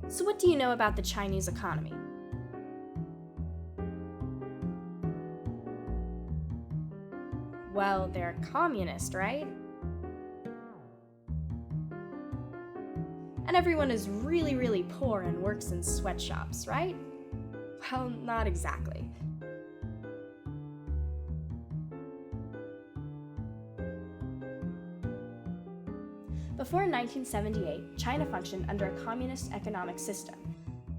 So what do you know about the Chinese economy? Well, they're communist, right? And everyone is really, really poor and works in sweatshops, right? Well, not exactly. Before 1978, China functioned under a communist economic system.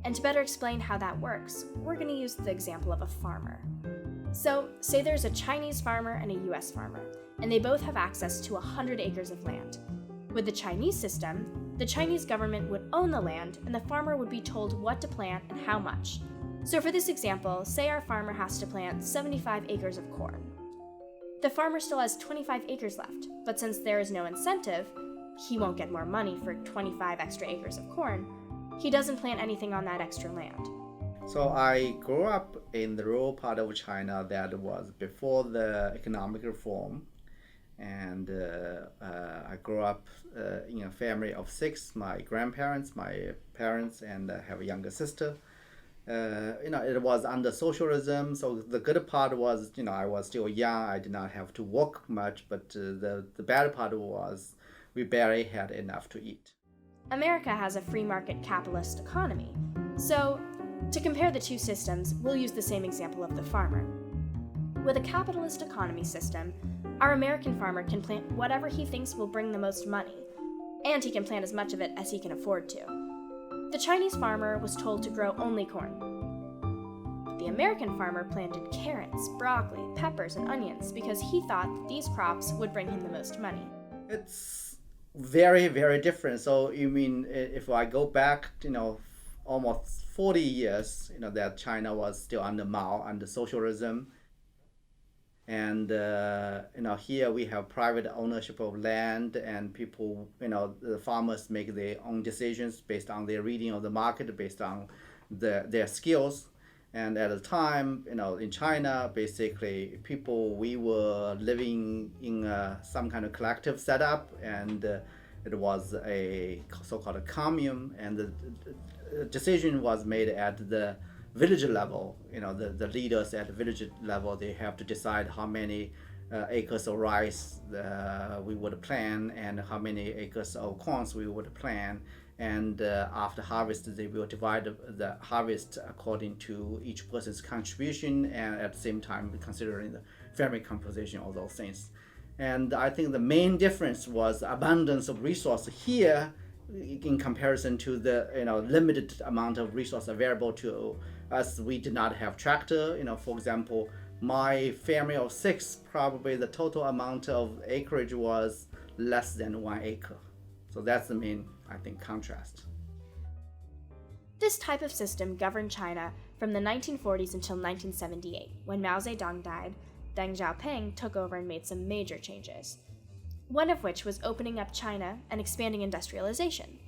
And to better explain how that works, we're going to use the example of a farmer. So, say there's a Chinese farmer and a US farmer, and they both have access to 100 acres of land. With the Chinese system, the Chinese government would own the land, and the farmer would be told what to plant and how much. So for this example, say our farmer has to plant 75 acres of corn. The farmer still has 25 acres left, but since there is no incentive, he won't get more money for 25 extra acres of corn. He doesn't plant anything on that extra land. So I grew up in the rural part of China that was before the economic reform. And I grew up in a family of 6, my grandparents, my parents, and I have a younger sister. It was under socialism, so the good part was, I was still young, I did not have to work much, but the bad part was we barely had enough to eat. America has a free market capitalist economy. So, to compare the two systems, we'll use the same example of the farmer. With a capitalist economy system, our American farmer can plant whatever he thinks will bring the most money, and he can plant as much of it as he can afford to. The Chinese farmer was told to grow only corn. The American farmer planted carrots, broccoli, peppers, and onions because he thought that these crops would bring him the most money. It's very, very different. So you mean if I go back, almost 40 years, that China was still under Mao, under socialism. And here we have private ownership of land, and people, the farmers make their own decisions based on their reading of the market, based on their skills. And at the time, in China, basically we were living in some kind of collective setup, and it was a so-called a commune, and the decision was made at the village level. The leaders at the village level, they have to decide how many acres of rice we would plant and how many acres of corn we would plant. And after harvest, they will divide the harvest according to each person's contribution, and at the same time considering the family composition, all those things. And I think the main difference was abundance of resource here in comparison to the limited amount of resource available to us. We did not have tractor. For example, my family of 6, probably the total amount of acreage was less than 1 acre. So that's the main, I think, contrast. This type of system governed China from the 1940s until 1978, when Mao Zedong died. Deng Xiaoping took over and made some major changes, one of which was opening up China and expanding industrialization.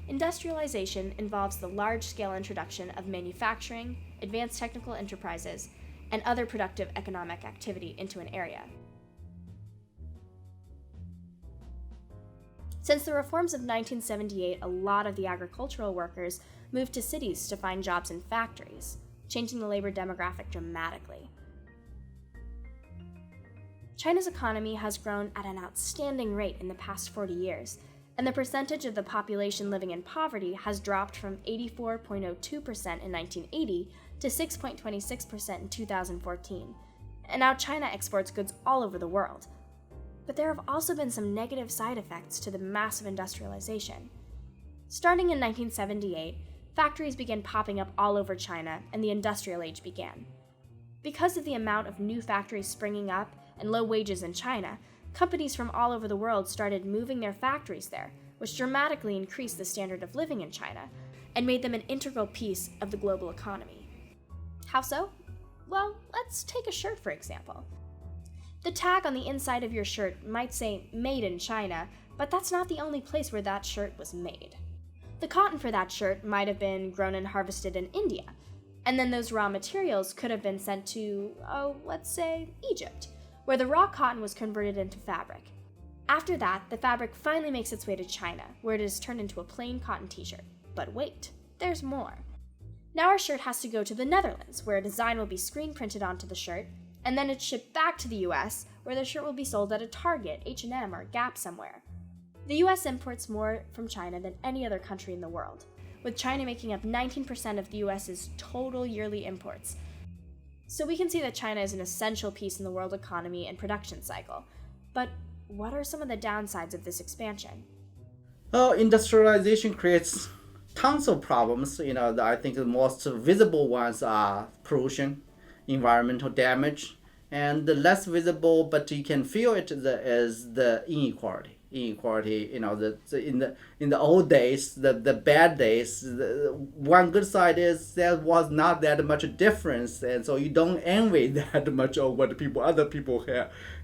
Industrialization involves the large-scale introduction of manufacturing, advanced technical enterprises, and other productive economic activity into an area. Since the reforms of 1978, a lot of the agricultural workers moved to cities to find jobs in factories, changing the labor demographic dramatically. China's economy has grown at an outstanding rate in the past 40 years, and the percentage of the population living in poverty has dropped from 84.02% in 1980 to 6.26% in 2014. And now China exports goods all over the world. But there have also been some negative side effects to the massive industrialization. Starting in 1978, factories began popping up all over China, and the industrial age began. Because of the amount of new factories springing up and low wages in China, companies from all over the world started moving their factories there, which dramatically increased the standard of living in China and made them an integral piece of the global economy. How so? Well, let's take a shirt, for example. The tag on the inside of your shirt might say "Made in China," but that's not the only place where that shirt was made. The cotton for that shirt might have been grown and harvested in India, and then those raw materials could have been sent to, let's say, Egypt, where the raw cotton was converted into fabric. After that, the fabric finally makes its way to China, where it is turned into a plain cotton t-shirt. But wait, there's more. Now our shirt has to go to the Netherlands, where a design will be screen printed onto the shirt, and then it's shipped back to the US, where the shirt will be sold at a Target, H&M, or Gap somewhere. The US imports more from China than any other country in the world, with China making up 19% of the US's total yearly imports. So we can see that China is an essential piece in the world economy and production cycle. But what are some of the downsides of this expansion? Well, industrialization creates tons of problems. I think the most visible ones are pollution, environmental damage, and the less visible, but you can feel it, is the inequality. In the old days, the bad days, one good side is there was not that much difference, and so you don't envy that much of what other people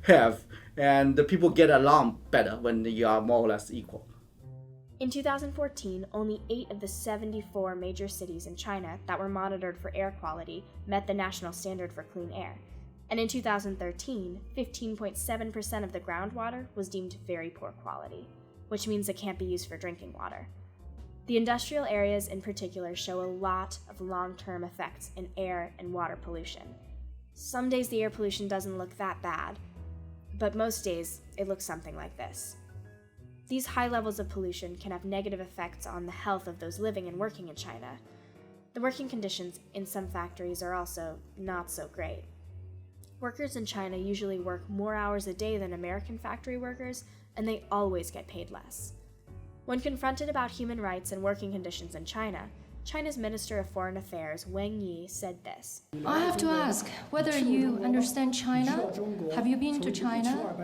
have, and the people get along better when you are more or less equal. In 2014, only 8 of the 74 major cities in China that were monitored for air quality met the national standard for clean air. And in 2013, 15.7% of the groundwater was deemed very poor quality, which means it can't be used for drinking water. The industrial areas in particular show a lot of long-term effects in air and water pollution. Some days the air pollution doesn't look that bad, but most days it looks something like this. These high levels of pollution can have negative effects on the health of those living and working in China. The working conditions in some factories are also not so great. Workers in China usually work more hours a day than American factory workers, and they always get paid less. When confronted about human rights and working conditions in China, China's Minister of Foreign Affairs, Wang Yi, said this. I have to ask whether you understand China. Have you been to China?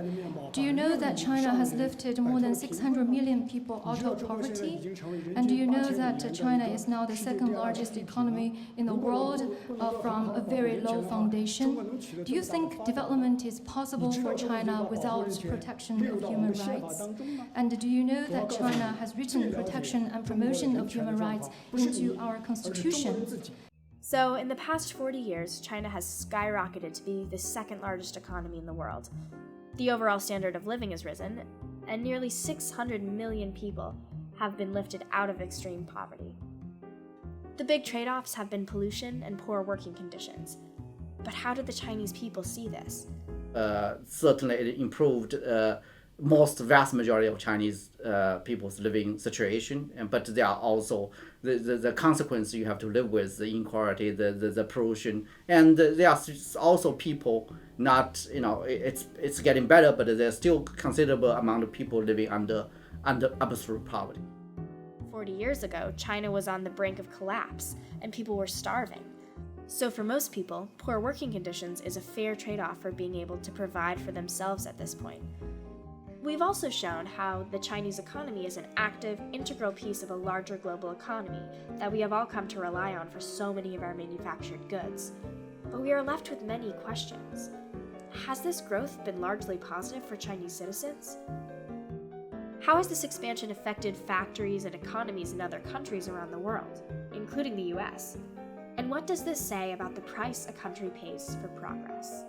Do you know that China has lifted more than 600 million people out of poverty? And do you know that China is now the second largest economy in the world from a very low foundation? Do you think development is possible for China without protection of human rights? And do you know that China has written protection and promotion of human rights into our constitution? So, in the past 40 years, China has skyrocketed to be the second largest economy in the world. The overall standard of living has risen, and nearly 600 million people have been lifted out of extreme poverty. The big trade-offs have been pollution and poor working conditions. But how did the Chinese people see this? Certainly it improved vast majority of Chinese people's living situation, but there are also the consequences you have to live with, the inequality, the pollution, and there are also people not, it's getting better, but there's still considerable amount of people living under absolute poverty. 40 years ago, China was on the brink of collapse, and people were starving. So for most people, poor working conditions is a fair trade-off for being able to provide for themselves at this point. We've also shown how the Chinese economy is an active, integral piece of a larger global economy that we have all come to rely on for so many of our manufactured goods. But we are left with many questions. Has this growth been largely positive for Chinese citizens? How has this expansion affected factories and economies in other countries around the world, including the US? And what does this say about the price a country pays for progress?